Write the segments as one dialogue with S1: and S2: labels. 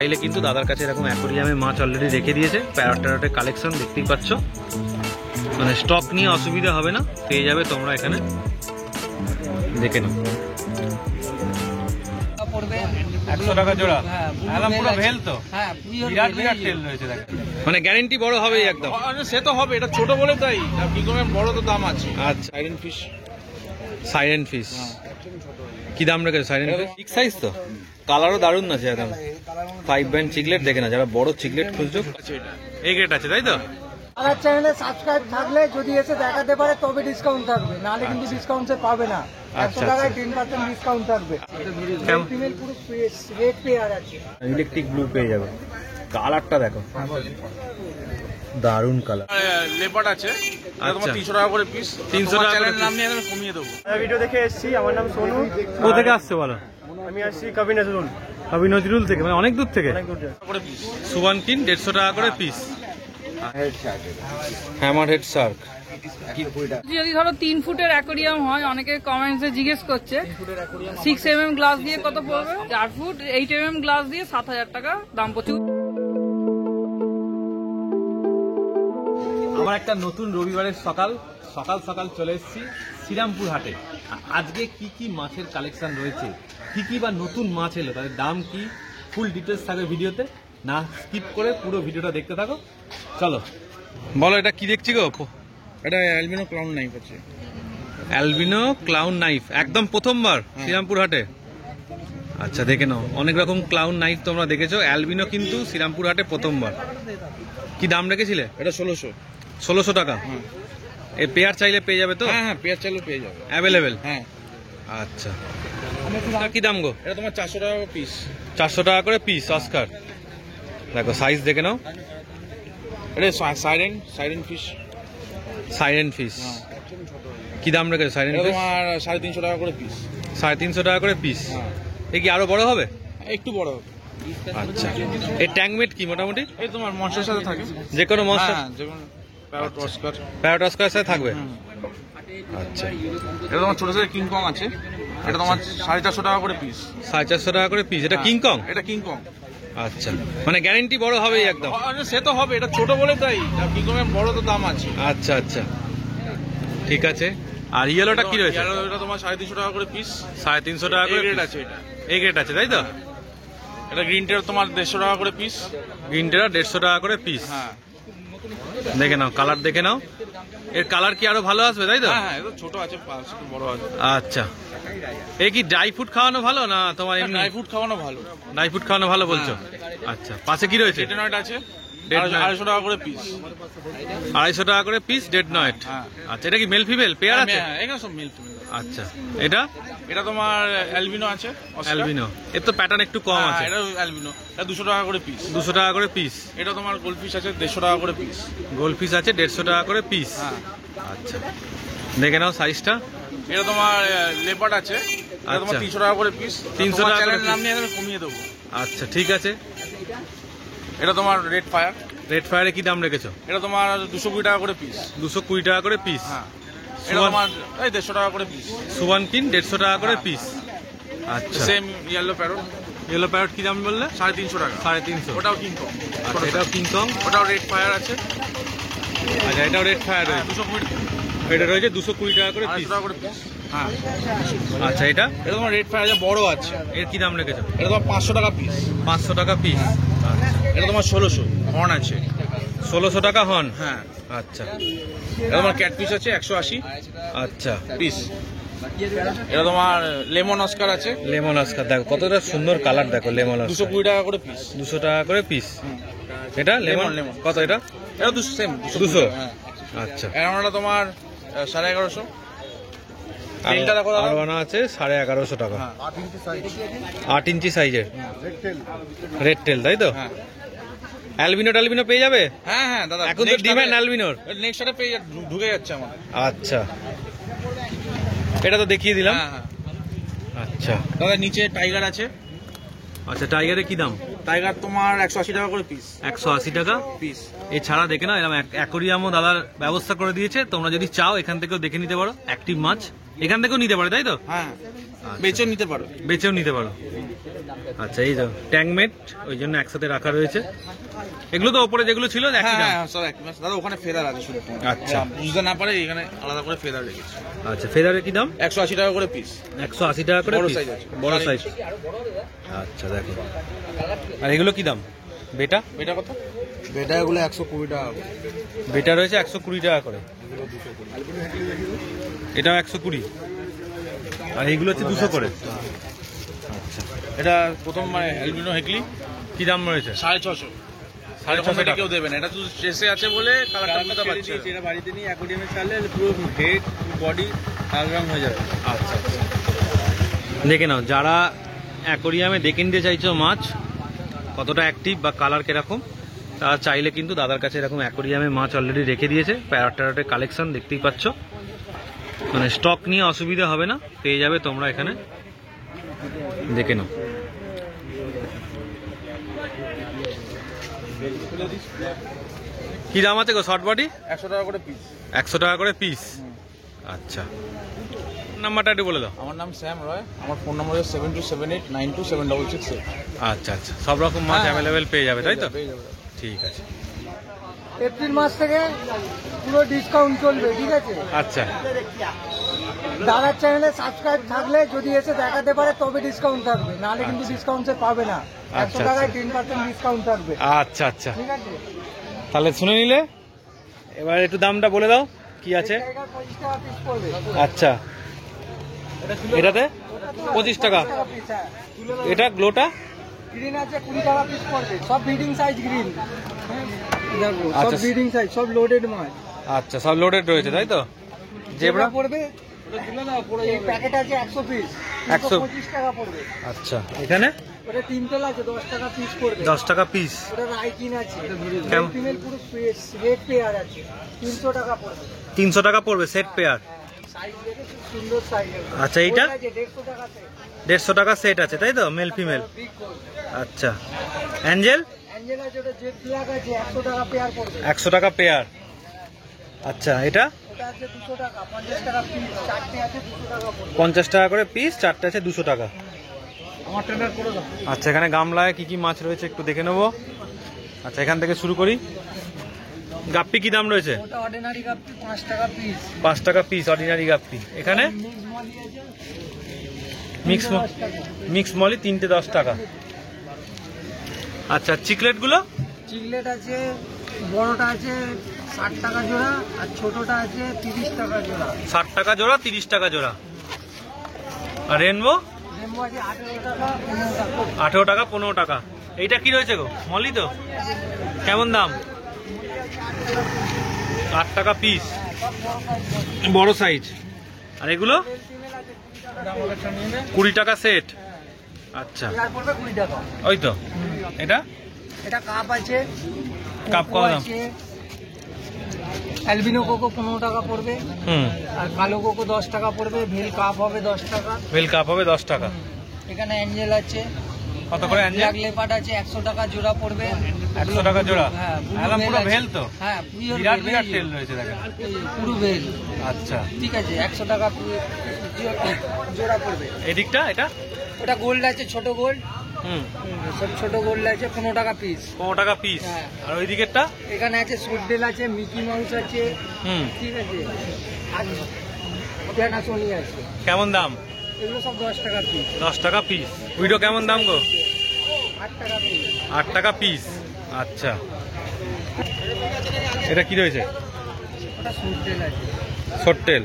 S1: চাইলে কিন্তু দাদার কাছে এরকম অ্যাকোরিয়ামে মাছ অলরেডি রেখে দিয়েছে। প্যারট ট্যারটের কালেকশন দেখতেই পাচ্ছ, মানে স্টক নিয়ে অসুবিধা হবে না, পেয়ে যাবে তোমরা এখানে, দেখে নাও। 100 টাকা জোড়া, একদম পুরো ভেল তো, বিরাট বিরাট তেল রয়েছে, মানে গ্যারেন্টি বড় হবেই একদম।
S2: সে তো হবে, এটা ছোট বলে তাই, কিংকং বড় তো দাম আছে।
S1: আচ্ছা,
S2: সাইরেন ফিশ,
S1: সাইরেন ফিশ কি দাম রেখেছে? সাইরেন ফিশ বিগ সাইজ তো, কালারও দারুণ আছে একদম। 5 ব্যান্ড চিকলেট দেখে না, যারা বড় চিকলেট খুঁজছো এই গ্রেড আছে, তাই তো?
S3: আমার চ্যানেলে সাবস্ক্রাইব থাকলে যদি এসে দেখাতে পারে তবে ডিসকাউন্ট থাকবে, নাহলে কিন্তু ডিসকাউন্ট পাবে না। 100 টাকায় 10% ডিসকাউন্ট থাকবে। ফিমেল পুরো রেড পেয়ার আছে,
S1: ইলেকট্রিক ব্লু পেয়ে যাবে। কালারটা দেখো, দারুণ কালার।
S2: লেপার্ড আছে, তোমার 300 টাকা করে পিস।
S1: 300 টাকা করে
S2: নাম নিয়ে আমি কমিয়ে দেবো।
S4: ভিডিও দেখে এসেছি, আমার নাম সোনু।
S1: কোথা থেকে আসছে বলো?
S4: আমি আসছি কবি নজরুল।
S1: কবি নজরুল থেকে, মানে অনেক দূর থেকে।
S2: করে পিস
S1: সুবান কিন 150 টাকা করে পিস। হ্যামার হেড শার্ক
S5: যদি ধরো 3 ফুটের অ্যাকোরিয়াম হয়, অনেকে কমেন্টসে জিজ্ঞেস করছে 6 mm গ্লাস দিয়ে কত পড়বে, 4 ফুট 8 mm গ্লাস দিয়ে 7000 টাকা দাম পড়ছে।
S1: আমার একটা নতুন রবিবারের সকাল সকাল চলে এসেছি শ্রীরামপুর হাটে। আজকে কি কি মাছের কালেকশন রয়েছে, কি কি বা নতুন মাছ এলো, তাদের দাম কি, ফুল ডিটেলস থাকবে ভিডিওতে, না স্কিপ করে পুরো ভিডিওটা দেখতে থাকো। চলো বলো, এটা কি দেখছি গো?
S2: এটা অ্যালবিনো ক্লাউন নাইফ আছে।
S1: অ্যালবিনো ক্লাউন নাইফ, একদম প্রথমবার শ্রীরামপুর হাটে। আচ্ছা, দেখে নাও, অনেক রকম ক্লাউন নাইফ তোমরা দেখেছো, অ্যালবিনো কিন্তু শ্রীরামপুর হাটে প্রথমবার। কি দাম রেখেছিলে?
S2: এটা 1600।
S1: 1600 টাকা। এই পেয়ার চাইলে পেয়ে যাবে তো?
S2: হ্যাঁ হ্যাঁ, পেয়ার চাইলেও পেয়ে যাবে,
S1: অ্যাভেলেবেল।
S2: হ্যাঁ।
S1: আচ্ছা, কি দাম গো?
S2: এটা তোমার 400 টাকা পিস।
S1: 400 টাকা করে পিস অস্কার। দেখো সাইজ দেখে নাও।
S2: এটা সাইরেন ফিশ।
S1: সাইরেন ফিশ কি দাম রেখেছে? সাইরেন
S2: এটা
S1: ফিশ
S2: তোমার 350 টাকা করে পিস।
S1: 350 টাকা করে পিস। এ কি আরো বড় হবে?
S2: একটু বড় হবে।
S1: আচ্ছা, এই ট্যাঙ্কমেট কি মোটামুটি
S2: এই তোমার মনস্টারের সাথে থাকে,
S1: যে কোনো মনস্টার?
S2: হ্যাঁ, যে কোনো প্যারট অস্কার।
S1: প্যারট অস্কারের সাথে থাকবে। আচ্ছা,
S2: এটা তোমার ছোট সাইজের কিংকং আছে, এটা তোমার 450 টাকা করে পিস।
S1: 450 টাকা করে পিস। এটা কিংকং?
S2: এটা কিংকং।
S1: আচ্ছা, মানে গ্যারেন্টি বড় হবেই একদম।
S2: সে তো হবে, এটা ছোট বলে তাই, কিংকং এর বড় তো দাম আছে।
S1: আচ্ছা আচ্ছা, ঠিক আছে। আর ইয়েলোটা কি রয়েছে?
S2: এটা তোমার 350 টাকা করে পিস।
S1: 350 টাকা করে
S2: রেট
S1: piece।
S2: আছে, এটা
S1: এই গ্রেড আছে, তাই তো?
S2: এটা গ্রিন টের তোমার 150 টাকা করে পিস।
S1: গ্রিন টেরা 150 টাকা করে পিস।
S2: হ্যাঁ,
S1: দেখে নাও, কালার দেখে নাও। এর কালার কি আরো ভালো আসবে, তাই তো?
S2: হ্যাঁ হ্যাঁ, এটা ছোট আছে, বড় আছে।
S1: আচ্ছা, এই কি ড্রাই ফ্রুট খাওয়ানো ভালো না তোমার এমনি?
S2: ড্রাই ফ্রুট খাওয়ানো ভালো।
S1: ড্রাই ফ্রুট খাওয়ানো ভালো বলছো? আচ্ছা, পাশে কি রয়েছে?
S2: ডেড নয়েট আছে,
S1: Dead Nut।
S2: 250 টাকা করে পিস।
S1: 250 টাকা করে পিস ডেড নয়েট।
S2: হ্যাঁ।
S1: আচ্ছা, এটা কি মেল ফিমেল পেয়ার আছে?
S2: হ্যাঁ, এখানে সব মিল ফিমেল।
S1: আচ্ছা, এটা
S2: এটা তোমার অ্যালবিনো আছে, অস্কার।
S1: অ্যালবিনো, এর তো প্যাটার্ন একটু কম
S2: হ্যাঁ,
S1: আছে।
S2: এটা অ্যালবিনো, এটা 200 টাকা করে পিস।
S1: 200 টাকা করে পিস।
S2: এটা তোমার গোল্ডফিশ আছে, 150 টাকা করে পিস।
S1: গোল্ড ফিশ আছে 150 টাকা করে পিস।
S2: হ্যাঁ।
S1: আচ্ছা, দেখে নাও সাইজটা।
S2: এটা তোমার লেপার্ড আছে, এটা তোমার
S1: আচ্ছা।
S2: 300 টাকা করে পিস।
S1: 300 টাকা করে
S2: চ্যানেলের নাম
S1: piece।
S2: নিয়ে আমি কমিয়ে দেবো।
S1: আচ্ছা, ঠিক আছে।
S2: এটা তোমার রেড ফায়ার,
S1: রেড ফায়ারে কি দাম রেখেছো?
S2: এটা তোমার 220 টাকা করে পিস।
S1: 220 টাকা করে পিস।
S2: হ্যাঁ, এটা তোমার 150 টাকা করে পিস।
S1: সুবান কিন 150 টাকা করে পিস। আচ্ছা,
S2: same yellow parrot,
S1: yellow parrot কি দাম বললে?
S2: 350 টাকা।
S1: 350।
S2: ওটাও কিংকং।
S1: আচ্ছা, এটাও কিংকং।
S2: ওটাও রেড ফায়ার আছে,
S1: আচ্ছা, এটাও রেড ফায়ার রয়েছে।
S2: 220
S1: এটা রয়েছে 220 টাকা করে
S2: 250
S1: পিস।
S2: টাকা করে পিস। হ্যাঁ,
S1: আচ্ছা, এটা
S2: এটা তোমার রেড ফায়ার আছে, বড় আছে,
S1: এর কি দাম রেখেছো?
S2: এটা তোমার 500 টাকা পিস।
S1: 500 টাকা পিস। আচ্ছা,
S2: এটা তোমার 1600 হর্ন আছে।
S1: 1600 টাকা হন।
S2: হ্যাঁ,
S1: আচ্ছা
S2: এটা তোমার ক্যাট পিস আছে 180
S1: আচ্ছা,
S2: পিস। এটা তোমার লেমন অস্কার আছে,
S1: লেমন আস্কার দেখো কতটা সুন্দর কালার, দেখো লেমন আস্কার
S2: 220 টাকা করে পিস।
S1: 200 টাকা করে পিস। এটা লেমন
S2: লেমন।
S1: কত এটা?
S2: এটা 200 সেম
S1: 200।
S2: হ্যাঁ,
S1: আচ্ছা,
S2: এটা তোমার 1150। তেলটা দেখো দাদা।
S1: আরবানা আছে 1150 টাকা।
S2: হ্যাঁ।
S1: 8 ইঞ্চি সাইজের রেড টেল, তাই তো?
S2: হ্যাঁ
S1: অ্যালবিনো টালবিনো পেয়ে যাবে?
S2: হ্যাঁ হ্যাঁ দাদা,
S1: এখন তো ডিমান্ড অ্যালবিনোর।
S2: নেক্সট সাথে পেয়ে ঢুকে যাচ্ছে আমার।
S1: আচ্ছা, এটা তো দেখিয়ে দিলাম।
S2: হ্যাঁ হ্যাঁ
S1: আচ্ছা
S2: দাদা, নিচে টাইগার আছে।
S1: আচ্ছা, টাইগারের কি দাম?
S2: টাইগার তোমার 180 টাকা করে পিস।
S1: 180 টাকা
S2: পিস।
S1: এছাড়া দেখে নাও, এরকম অ্যাকোরিয়ামও দাদার ব্যবস্থা করে দিয়েছে, তোমরা যদি চাও এখান থেকেও দেখে নিতে পারো। অ্যাক্টিভ মাছ এখান থেকেও নিতে পারো, তাই তো?
S2: হ্যাঁ, বেচে নিতে পারো।
S1: বেচেও নিতে পারো। আচ্ছা, এই তো ট্যাঙ্কমেট, ওই জন্য একসাথে রাখা রয়েছে। এগুলো তো ওপরে যেগুলো ছিল একই দাম।
S2: হ্যাঁ সব একই মাছ দাদা, ওখানে ফেদার আছে শুধু।
S1: আচ্ছা।
S2: বুঝতে না পারে এখানে আলাদা করে ফেদার রেখেছি।
S1: আচ্ছা, ফেদারের কি দাম?
S2: 180 টাকা করে পিস।
S1: 180 টাকা করে
S2: বড়
S1: piece?
S2: size আছে।
S1: বড় সাইজ। আচ্ছা, দেখো। আর এগুলো কি দাম? বেটা
S2: এটা কত? বেটা এগুলো 120 টাকা করে।
S1: বেটা রয়েছে 120 টাকা করে। এটাও 120, আর এইগুলো হচ্ছে 200 করে। আচ্ছা,
S2: এটা প্রথম মানে অ্যালবিনো হেকলি
S1: কি দাম রয়েছে?
S2: 650।
S1: 650
S2: টাকা
S1: টাকা।
S2: কেউ দেবে না, এটা শুধু স্ট্রেসে আছে বলে কালারটা বুঝতে পারছে।
S4: এটা বাড়িতে নিয়ে অ্যাকোয়ারিয়ামে ছাড়লে পুরো হেড বডি লাল রং হয়ে যাবে।
S1: আচ্ছা, দেখে নাও, যারা অ্যাকোরিয়ামে দেখে নিতে চাইছো মাছ কতটা অ্যাক্টিভ বা কালার কিরকম, তারা চাইলে কিন্তু দাদার কাছে এরকম অ্যাকোরিয়ামে মাছ অলরেডি রেখে দিয়েছে। প্যারট ট্যারটের কালেকশন দেখতেই পাচ্ছ, মানে স্টক নিয়ে অসুবিধা হবে না, পেয়ে যাবে তোমরা এখানে, দেখে নাও। কি দাম আছে গো শর্ট বডি?
S2: 100 টাকা করে পিস।
S1: 100 টাকা করে পিস। আচ্ছা, নাম্বারটা একটু বলে দাও।
S2: আমার নাম শ্যাম রয়, আমার ফোন নম্বর হচ্ছে 7278927668।
S1: আচ্ছা আচ্ছা, সব রকম মাছ অ্যাভেলেবেল পেয়ে যাবে, তাই তো?
S2: পেয়ে যাবে।
S1: ঠিক আছে।
S3: এপ্রিল মাস থেকে পুরো ডিসকাউন্ট চলবে, ঠিক আছে?
S1: আচ্ছা
S3: দাদার চ্যানেলে সাবস্ক্রাইব থাকলে যদি এসে দেখাতে পারে তবে ডিসকাউন্ট থাকবে, নাহলে কিন্তু ডিসকাউন্ট পাবে না। 100
S1: আচ্ছা,
S3: টাকায়
S1: আচ্ছা।
S3: 10% ডিসকাউন্ট থাকবে,
S1: আচ্ছা আচ্ছা,
S3: ঠিক আছে?
S1: তাহলে শুনে নিলে, এবার একটু দামটা বলে দাও কি আছে।
S3: 25 টাকা পিস পড়বে।
S1: আচ্ছা, এটাতে 25 টাকা।
S3: পিস, হ্যাঁ।
S1: এটা গ্লোটা
S3: গ্রিন আছে 20 টাকা পিস পড়বে, সব ব্রিডিং সাইজ গ্রিন। দেখো সব
S1: আচ্ছা।
S3: ব্রিডিং সাইজ, সব লোডেড মাছ।
S1: আচ্ছা, সব লোডেড রয়েছে, তাই তো? জেব্রা
S3: পড়বে, এই প্যাকেট আছে 100 পিস,
S1: 100
S3: 125 টাকা পড়বে।
S1: আচ্ছা, এখানে
S3: ওটা 3 তেল আছে 10 টাকা পিস পড়বে।
S1: 10 টাকা পিস।
S3: ওটা রাইকিন আছে,
S1: কেমন?
S3: ফিমেল পুরো রেড পেয়ার আছে, 300 টাকা পড়বে।
S1: 300 টাকা পড়বে সেট পেয়ার।
S3: সাইজ দেখে খুব সুন্দর সাইজ।
S1: আচ্ছা, এইটা
S3: 150 টাকা আছে,
S1: 150 টাকা সেট আছে, তাই তো? Male female.
S3: বিগ গোল।
S1: আচ্ছা, অ্যাঞ্জেল
S3: অ্যাঞ্জেল আছে, ওটা জেড ব্ল্যাক আছে, 100 টাকা পেয়ার পড়বে।
S1: 100 টাকা পেয়ার। আচ্ছা, এটা
S3: ওটা আছে 200 টাকা, 50 টাকা পিস, চারটে আছে 200 টাকা পড়বে।
S1: 50 টাকা করে পিস, চারটে আছে 200 টাকা।
S3: আমার ট্রেনার করে দাও।
S1: আচ্ছা, এখানে গামলায় কি কি মাছ রয়েছে একটু দেখে নেবো। আচ্ছা, এখান থেকে শুরু করি। গাপ্পি কি দাম রয়েছে?
S3: ওটা অর্ডিনারি কাপটি 5 টাকা পিস।
S1: 5 টাকা পিস অর্ডিনারি গাপ্পি। এখানে
S3: মিক্স মলি আছে,
S1: মিক্স
S3: 10 টাকা।
S1: মিক্স মলি 3টে 10 টাকা। আচ্ছা, চিকলেটগুলো?
S3: চিকলেট আছে, বড়টা আছে 60 টাকা জোড়া, আর ছোটটা আছে 30 টাকা জোড়া।
S1: 60 টাকা জোড়া, 30 টাকা জোড়া। আর রেনবো?
S3: রেমবো আছে 18 টাকা, 15 টাকা।
S1: 18 টাকা, 15 টাকা। এইটা কি রয়েছে গো? মলি তো? কেমন দাম? 8 টাকা পিস, বড় সাইজ। আর এগুলো 20 টাকা সেট। আচ্ছা,
S3: পেয়ার পড়বে 20 টাকা।
S1: ওই তো। এটা
S3: এটা কাপ আছে,
S1: কাপ
S3: কোকো
S1: কত দাম?
S3: আছে, অ্যালবিনো কোকো 15 টাকা পড়বে,
S1: হুম,
S3: আর কালো কোকো 10 টাকা পড়বে, ভেল কাপ হবে 10 টাকা।
S1: বেল কাপ হবে 10 টাকা।
S3: এখানে অ্যাঞ্জেল আছে,
S1: কত করে অ্যাঞ্জেল?
S3: ব্ল্যাক লেপার্ড আছে, 100 টাকা জোড়া পড়বে।
S1: 100 টাকা জোড়া।
S3: হ্যাঁ, blue
S1: একদম পুরো
S3: আছে।
S1: ভেল তো?
S3: হ্যাঁ, pure
S1: বিরাট
S3: ভেল,
S1: বিরাট
S3: এই যে।
S1: তেল রয়েছে দেখেন।
S3: পুরো ভেল,
S1: আচ্ছা,
S3: ঠিক আছে, 100 টাকা জোড়া পড়বে।
S1: এদিকটা এটা?
S3: ওটা গোল্ড আছে, ছোট গোল্ড,
S1: হুম,
S3: সব ছোট গোল্ড আছে 15 টাকা পিস।
S1: 15 টাকা পিস।
S3: হ্যাঁ।
S1: আর ওই দিকেরটা?
S3: এখানে আছে সুডেল আছে, মিকি মাউস আছে,
S1: হুম,
S3: ঠিক আছে, আর প্যানাসোনি আছে।
S1: কেমন দাম?
S3: এগুলো সব 10 টাকা পিস,
S1: 10 টাকা পিস। উইডো কেমন দাম গো?
S3: 8 টাকা পিস।
S1: 8 টাকা পিস। আচ্ছা, এটা কি রয়েছে?
S3: ওটা সুডেল আছে।
S1: শর্টেল।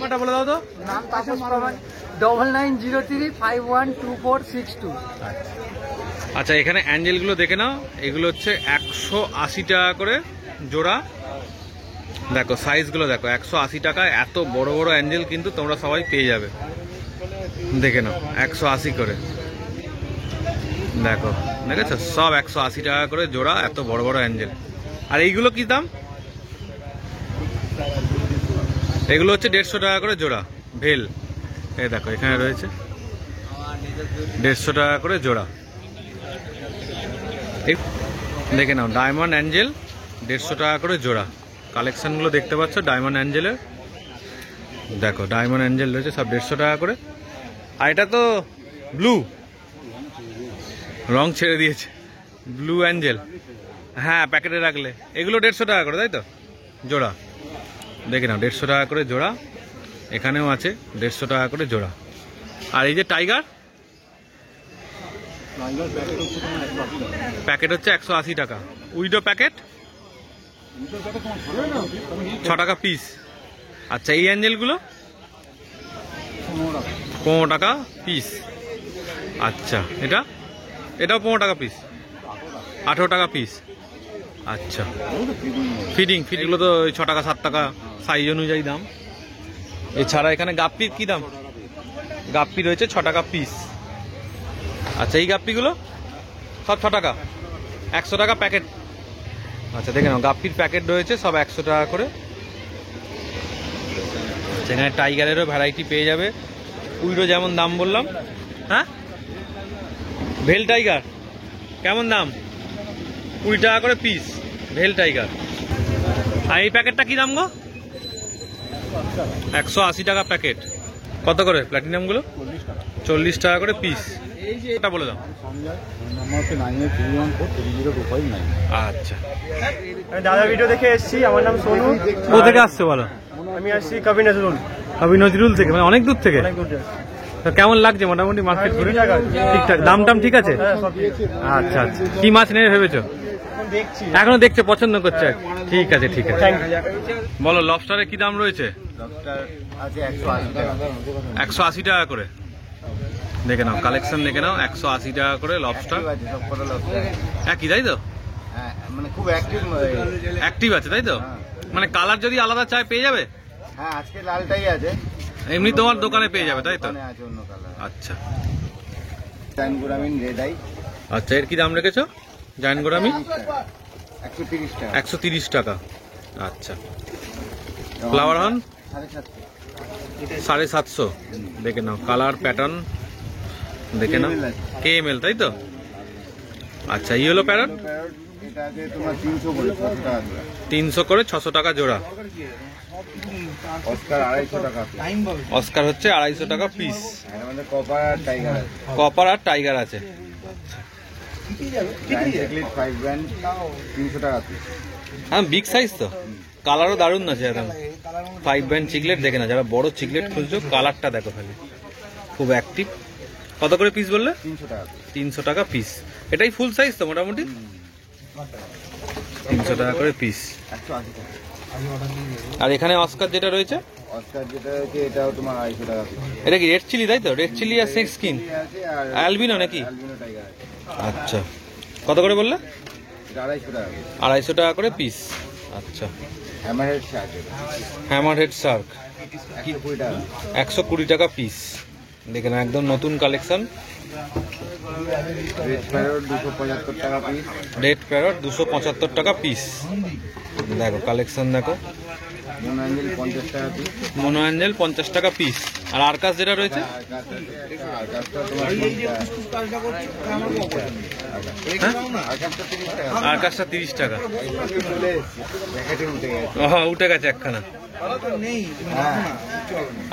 S3: ওটা
S1: ওটা বলে দাও তো।
S3: নাম তাপস পারমান, 9903512462।
S1: আচ্ছা, এখানে অ্যাঞ্জেলগুলো দেখে নাও। এগুলো হচ্ছে 180 টাকা করে জোড়া। দেখো সাইজগুলো দেখো, 180 টাকায় এত বড় বড় অ্যাঞ্জেল কিন্তু তোমরা সবাই পেয়ে যাবে। দেখে নাও, 180 করে। দেখো, দেখেছো? সব 180 টাকা করে জোড়া, এত বড় বড় অ্যাঞ্জেল। আর এইগুলো কি দাম? এগুলো হচ্ছে 150 টাকা করে জোড়া ভেল। এই দেখো, এখানে রয়েছে 150 টাকা করে জোড়া। দেখে নাও, ডায়মন্ড অ্যাঞ্জেল 150 টাকা করে জোড়া। কালেকশনগুলো দেখতে পাচ্ছ ডায়মন্ড অ্যাঞ্জেলের। দেখো, ডায়মন্ড অ্যাঞ্জেল রয়েছে সব 150 টাকা করে। আর এটা তো ব্লু রং ছেড়ে দিয়েছে, ব্লু অ্যাঞ্জেল। হ্যাঁ, প্যাকেটে রাখলে এগুলো 150 টাকা করে, তাই তো জোড়া? দেখে নাও 150 টাকা করে জোড়া, এখানেও আছে 150 টাকা করে জোড়া। আর এই যে টাইগার, প্যাকেট হচ্ছে 180 টাকা। উইডো প্যাকেট 6 টাকা পিস। আচ্ছা, এই অ্যাঞ্জেলগুলো 15 টাকা পিস। আচ্ছা, এটাও 15 টাকা পিস, 18 টাকা পিস। আচ্ছা, ফিডিংগুলো তো 6 টাকা 7 টাকা সাইজ অনুযায়ী দাম। এছাড়া এখানে গাপ্পির কি দাম? গাপ্পি রয়েছে 6 টাকা পিস। আচ্ছা, এই গাপ্পিগুলো সব 6 টাকা, 100 টাকা প্যাকেট। আচ্ছা, দেখে নাও গাপ্পির প্যাকেট রয়েছে সব 100 টাকা করে। সেখানে টাইগারেরও ভ্যারাইটি পেয়ে যাবে। উইডো যেমন দাম বললাম। হ্যাঁ, ভেল টাইগার কেমন দাম? 20 টাকা করে পিস ভেল টাইগার। আর এই প্যাকেটটা কি দাম গো? 180 টাকা প্যাকেট। কত করে প্ল্যাটিনামগুলো? 40 টাকা করে পিস। এটা বলে দাও। আচ্ছা,
S6: আমি দাদা ভিডিও দেখে এসেছি। আমার নাম সোনু।
S1: কোথা থেকে আসছে বলো?
S6: আমি আসছি কবি নজরুল।
S1: কবি নজরুল থেকে, মানে অনেক দূর থেকে।
S6: অনেক দূর থেকে।
S1: তো কেমন লাগছে মোটামুটি মার্কেট ঘুরে? ঠিকঠাক দাম টাম ঠিক আছে?
S6: হ্যাঁ, সব দিয়েছি।
S1: আচ্ছা আচ্ছা, কি মাছ নেবে ভেবেছো?
S6: এখন দেখছি।
S1: এখনো দেখছো, পছন্দ করছে? ঠিক আছে ঠিক আছে।
S6: Thank you.
S1: বলো লবস্টারের কি দাম রয়েছে?
S3: আছে 180 টাকা।
S1: 180 টাকা করে। দেখে নাও কালেকশন, দেখে নাও 180 টাকা করে লবস্টার। একই তাই তো?
S3: হ্যাঁ, মানে খুব অ্যাক্টিভ।
S1: অ্যাক্টিভ আছে তাই তো? মানে কালার যদি আলাদা চাই পেয়ে যাবে?
S3: হ্যাঁ, আজকে লালটাই আছে।
S1: এমনি তোমার দোকানে পেয়ে যাবে তাই তো?
S3: ওখানে আছে অন্য কালার।
S1: আচ্ছা
S3: জাইনগোরামিন রেড আই
S1: আচ্ছা, এর কি দাম রেখেছো? জায়ান্ট গোরামি
S3: 130 টাকা।
S1: 130 টাকা। আচ্ছা, ফ্লাওয়ার হর্ন 750। দেখে নাও কালার প্যাটার্ন দেখে নাও, KML তাই তো? আচ্ছা, ইয়েলো প্যারট
S3: এটা আছে তোমার 300 করে 600 টাকা জোড়া।
S1: 300 করে 600 টাকা জোড়া।
S3: অস্কার 250 টাকা পিস।
S1: অস্কার হচ্ছে 250 টাকা পিস।
S3: এর মধ্যে কপার আর টাইগার আছে।
S1: কপার আর টাইগার আছে।
S3: জাইন্ট 5 ব্র্যান্ড 300 টাকা পিস।
S1: হ্যাঁ, বিগ সাইজ তো, কালারও দারুণ আছে একদম। 5 ব্যান্ড চিকলেট দেখে না, যারা বড় চিকলেট খুঁজছো কালারটা দেখো খালি, খুব অ্যাক্টিভ। কত করে পিস বললে?
S3: 300 টাকা পিস।
S1: 300 টাকা পিস। এটাই ফুল সাইজ তো মোটামুটি? 300 টাকা করে পিস।
S3: 180 টাকা।
S1: আর এখানে অস্কার যেটা রয়েছে,
S3: অস্কার যেটা আছে এটাও তোমার 250 টাকা পিস।
S1: এটা কি রেড চিলি তাই তো? রেড চিলি আর সিক্স স্কিন
S3: আছে আর
S1: অ্যালবিনো নাকি?
S3: অ্যালবিনো টাইগার আছে।
S1: আচ্ছা, কত করে বললে?
S3: এটা 250 টাকা পিস।
S1: 250 টাকা করে পিস। আচ্ছা,
S3: hammerhead shirt
S1: hammer head Shark
S3: 120 টাকা।
S1: 120 টাকা পিস। দেখে না একদম নতুন কালেকশন।
S3: রেড প্যারট 275 টাকা পিস।
S1: রেড প্যারট 275 টাকা পিস। দেখো কালেকশন দেখো।
S3: মোনো অ্যাঞ্জেল 50 টাকা পিস।
S1: মোনো অ্যাঞ্জেল 50 টাকা পিস। আর আরকাস যেটা রয়েছে,
S3: আকাশটা তোমার 30 টাকা।
S1: আরকাসটা 30 টাকা।
S3: চলে এসেছে, জ্যাকেটে উঠে গেছে।
S1: উঠে গেছে একখানা।
S3: হ্যাঁ,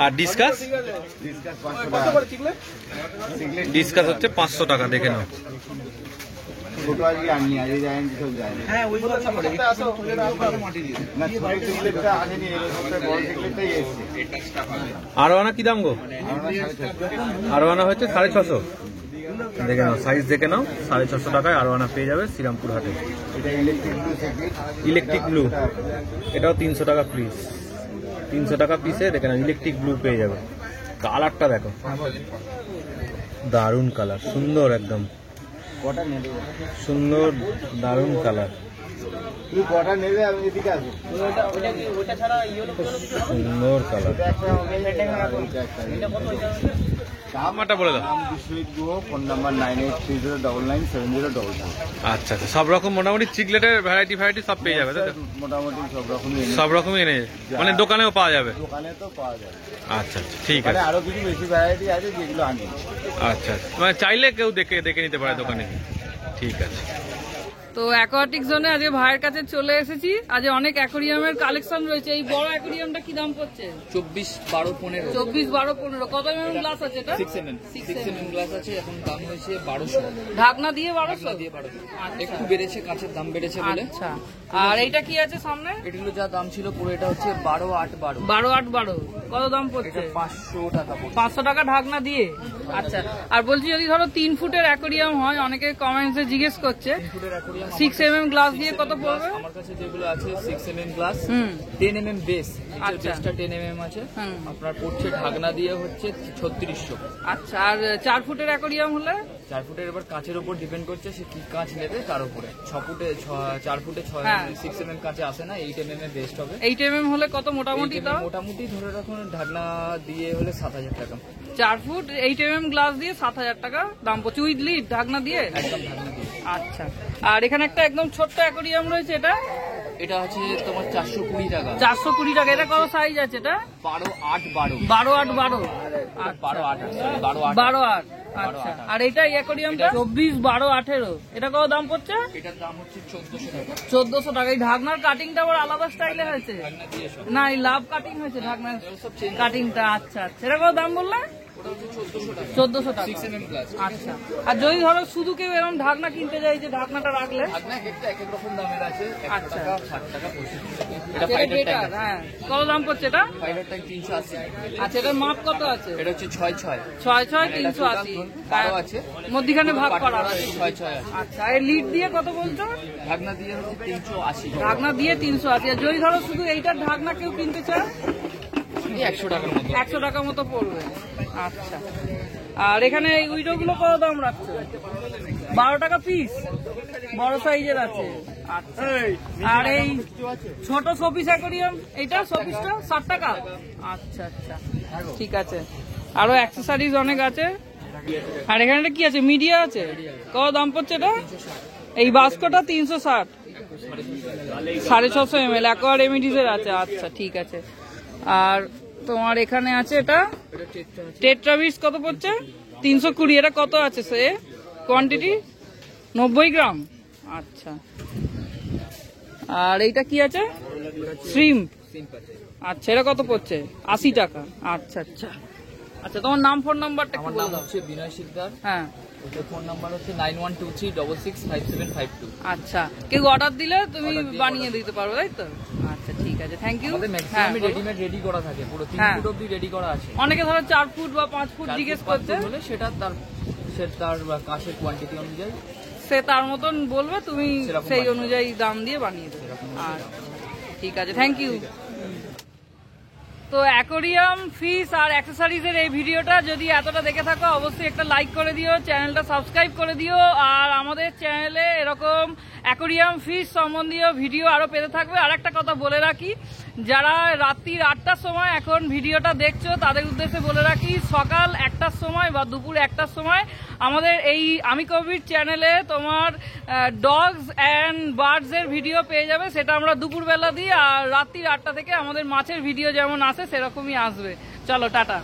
S1: আর ডিসকাস,
S3: ডিসকাস 500 টাকা। সিগলেট
S1: ডিসকাস হচ্ছে 500 টাকা। দেখে নাও
S3: ছোট আজকে আননি, আজকে জায়েন্ট সব যায় না। না, ছোট সিগলেটটা আসেনি, এই সপ্তাহে বড় সিগলেটটাই এসেছে।
S1: আরো আনা কি দাম গো?
S3: আমরা 650।
S1: আরো আনা হচ্ছে 650। দেখে নাও সাইজ দেখে নাও, 650 টাকায় আরো আনা পেয়ে যাবে শ্রীরামপুর হাটে।
S3: এটা ইলেকট্রিক ব্লু সিগলেট।
S1: ইলেকট্রিক ব্লু, এটাও 300 টাকা পিস। 300 টাকা পিসে দেখে নাও ইলেকট্রিক ব্লু পেয়ে যাবে। কালারটা দেখো, দারুণ কালার, সুন্দর একদম
S3: কটা নেবে?
S1: সুন্দর দারুণ কালার,
S3: তুই কটা নেবে? আমি এদিকে আসবো।
S1: সুন্দর কালার। নাম্বারটা বলে দাও।
S3: Biswajit Guha, phone number 9830997022।
S1: আচ্ছা আচ্ছা, সব রকম মোটামুটি চিকলেটের ভ্যারাইটি সব পেয়ে যাবে তাই তো?
S3: মোটামুটি সব রকমই এনে-
S1: সব রকমই এনে মানে দোকানেও পাওয়া যাবে।
S3: দোকানে তো পাওয়া যায়।
S1: আচ্ছা আচ্ছা, ঠিক
S3: মানে
S1: আছে।
S3: আরো কিছু বেশি ভ্যারাইটি আছে যেগুলো আনি।
S1: আচ্ছা আচ্ছা, মানে চাইলে কেউ দেখে নিতে পারে দোকানে। ঠিক আছে।
S5: তো অ্যাকোয়াটিক জোনে আজকে ভাইয়ের কাছে চলে এসেছি। আজ অনেক অ্যাকোরিয়ামের কালেকশন রয়েছে। এই বড় অ্যাকোরিয়ামটা কি দাম পড়ছে?
S7: 24, 12, 15
S5: 24, 12, 15 কত mm গ্লাস আছে এটা?
S7: 6 mm গ্লাস আছে। এখন দাম হয়েছে 1200।
S5: ঢাকনা দিয়ে 1200
S7: দিয়ে 1200 একটু বেড়েছে, কাঁচের দাম বেড়েছে বলে।
S5: আচ্ছা, আর এইটা কি আছে সামনে?
S7: এগুলো যা দাম ছিল পুরো এটা হচ্ছে 12, 8, 12।
S5: 12, 8, 12 কত দাম পড়ছে?
S7: এটা 500 টাকা পড়ছে।
S5: 500 টাকা ঢাকনা দিয়ে। আচ্ছা, আর বলছি যদি ধরো 3 ফুটের অ্যাকোরিয়াম হয়, অনেকে কমেন্টসে জিজ্ঞেস করছে
S7: ফুটের অ্যাকোরিয়াম
S5: 6 mm গ্লাস দিয়ে কত পড়বে?
S7: আমার কাছে যেগুলো আছে 6 mm গ্লাস,
S5: হুম
S7: 10 mm বেস।
S5: আচ্ছা।
S7: বেসটা 10 mm আছে।
S5: হুম।
S7: আপনার পড়ছে ঢাকনা দিয়ে হচ্ছে 3600।
S5: আচ্ছা, আর 4 ফুটের অ্যাকোরিয়াম হলে?
S7: 4 ফুটের এবার কাঁচের উপর ডিপেন্ড করছে সে কি কাঁচ নেবে তার উপরে। 4 ফুটে 6
S5: হ্যাঁ।
S7: 6 mm কাঁচে আসে না, 8 mm এর বেস্ট হবে।
S5: 8 mm হলে কত মোটামুটি
S7: 8 mm
S5: দাও?
S7: মোটামুটি ধরে রাখুন ঢাকনা দিয়ে হলে 7000 টাকা।
S5: 4 ফুট 8 mm গ্লাস দিয়ে 7000 টাকা দাম পড়ছে, উইথ লিড ঢাকনা দিয়ে।
S7: একদম ঢাকনা দিয়ে।
S5: আচ্ছা, আর এখানে একটা একদম ছোট্ট অ্যাকোরিয়াম রয়েছে, এটা
S7: এটা হচ্ছে তোমার 420 টাকা।
S5: 420 টাকা। এটা কত সাইজ আছে? এটা
S7: 12, 8, 12।
S5: 12, 8, 12।
S7: 12, 8, 12, 8।
S5: 12, 8। আচ্ছা, আর এটা অ্যাকোরিয়ামটা 24, 12, 18 এটা কত দাম পড়ছে?
S7: এটার দাম হচ্ছে 1400 টাকা।
S5: 1400 টাকা। এই ঢাকনার কাটিংটা আবার আলাদা স্টাইলে হয়েছে
S7: ঢাকনা দিয়ে সব।
S5: না? এই লাভ কাটিং হয়েছে ঢাকনার
S7: সব চেঞ্জ।
S5: কাটিংটা। আচ্ছা আচ্ছা, এটা কত দাম বললে?
S7: ওটা হচ্ছে 1400 টাকা।
S5: 1400 টাকা।
S7: 6 mm গ্লাস।
S5: আচ্ছা, আর যদি ধরো শুধু কেউ এরকম ঢাকনা কিনতে যায়, যে ঢাকনাটা রাখলে?
S7: ঢাকনা একটা এক এক রকম দামের আছে। 100
S5: আচ্ছা।
S7: টাকা, 60 টাকা, 65 টাকা। এটা
S5: এটা
S7: ফাইটার
S5: better,
S7: ট্যাঙ্ক।
S5: হ্যাঁ। কত দাম পড়ছে এটা?
S7: Fighter tank 380।
S5: আচ্ছা, এটার মাপ কত আছে?
S7: এটা হচ্ছে 6, 6।
S5: 6, 6, 380।
S7: 12 আছে।
S5: মধ্যিখানে ভাগ করা আছে।
S7: 6, 6 আছে।
S5: আচ্ছা, এই লিড দিয়ে কত বলছো?
S7: ঢাকনা দিয়ে হচ্ছে 380।
S5: ঢাকনা দিয়ে 380। আর যদি ধরো শুধু এইটার ঢাকনা কেউ কিনতে চায়,
S7: এই 100 টাকার মতো।
S5: 100 টাকা মতো পড়বে। আচ্ছা, আর এখানে এই উইডো গুলো কত দাম রাখছো? 12 টাকা পিস, বড় সাইজের আছে। আচ্ছা, আর এই ছোট শোপিস অ্যাকোরিয়াম, এইটা শোপিসটা 60 টাকা। আচ্ছা আচ্ছা, ঠিক আছে। আরো অ্যাক্সেসরিজ অনেক আছে। আর এখানে এটা কি আছে? মিডিয়া আছে। কত দাম পড়ছে এটা? এই বাস্কটা 360, 650 ml অ্যাকোয়ার রেমিডিজের আছে। আচ্ছা, ঠিক আছে। আর তোমার এখানে আছে এটা টেট্রাবিস, কত পড়ছে? 320। এটা কত আছে সে কোয়ান্টিটি? 90 গ্রাম। আচ্ছা, আর এইটা কি আছে? শ্রিম্প। আচ্ছা, এটা কত পড়ছে? 80 টাকা। আচ্ছা আচ্ছা আচ্ছা, তোমার নাম ফোন নাম্বারটা একটু
S7: আমার
S5: বলে
S7: নাম
S5: দাও।
S7: হচ্ছে বিনয় শিকদার।
S5: হ্যাঁ,
S7: ওদের ফোন নাম্বার হচ্ছে 9123665752।
S5: আচ্ছা, কেউ অর্ডার দিলে তুমি বানিয়ে দিতে পারবে, তাই তো? আচ্ছা, ঠিক আছে, থ্যাংক ইউ।
S7: আমাদের ম্যাক্সিমাম রেডিমেড রেডি করা থাকে, পুরো 3
S5: হ্যাঁ।
S7: ফুট অবধি রেডি করা আছে।
S5: অনেকে ধরো 4 ফুট বা 5 ফুট জিজ্ঞেস
S7: 4 ফুট, 5
S5: করছে,
S7: ফুট হলে সেটা তার কাশের কোয়ান্টিটি অনুযায়ী
S5: সে তার মতন বলবে, তুমি
S7: সেরকম
S5: সেই
S7: বানিয়ে
S5: অনুযায়ী দাম দিয়ে বানিয়ে দেবে। আচ্ছা, ঠিক আছে, থ্যাংক ইউ। তো অ্যাকোরিয়াম, ফিশ আর অ্যাক্সেসরিজের এই ভিডিওটা যদি এতটা দেখে থাকো, অবশ্যই একটা লাইক করে দিও, চ্যানেলটা সাবস্ক্রাইব করে দিও। আর আমাদের চ্যানেলে এরকম অ্যাকোরিয়াম, ফিশ সম্বন্ধীয় ভিডিও আরো পেতে থাকবে। আর একটা কথা বলে রাখি, যারা রাত্রির 8টার সময় এখন ভিডিওটা দেখছো, তাদের উদ্দেশ্যে বলে রাখি, সকাল 1টার সময় বা দুপুর 1টার সময় আমাদের এই আমি কবির চ্যানেলে তোমার ডগস অ্যান্ড বার্ডস এর ভিডিও পেয়ে যাবে। সেটা আমরা দুপুরবেলা দিই। আর রাত্রির 8টা থেকে আমাদের মাছের ভিডিও যেমন আসে সেরকমই আসবে। চলো, টাটা।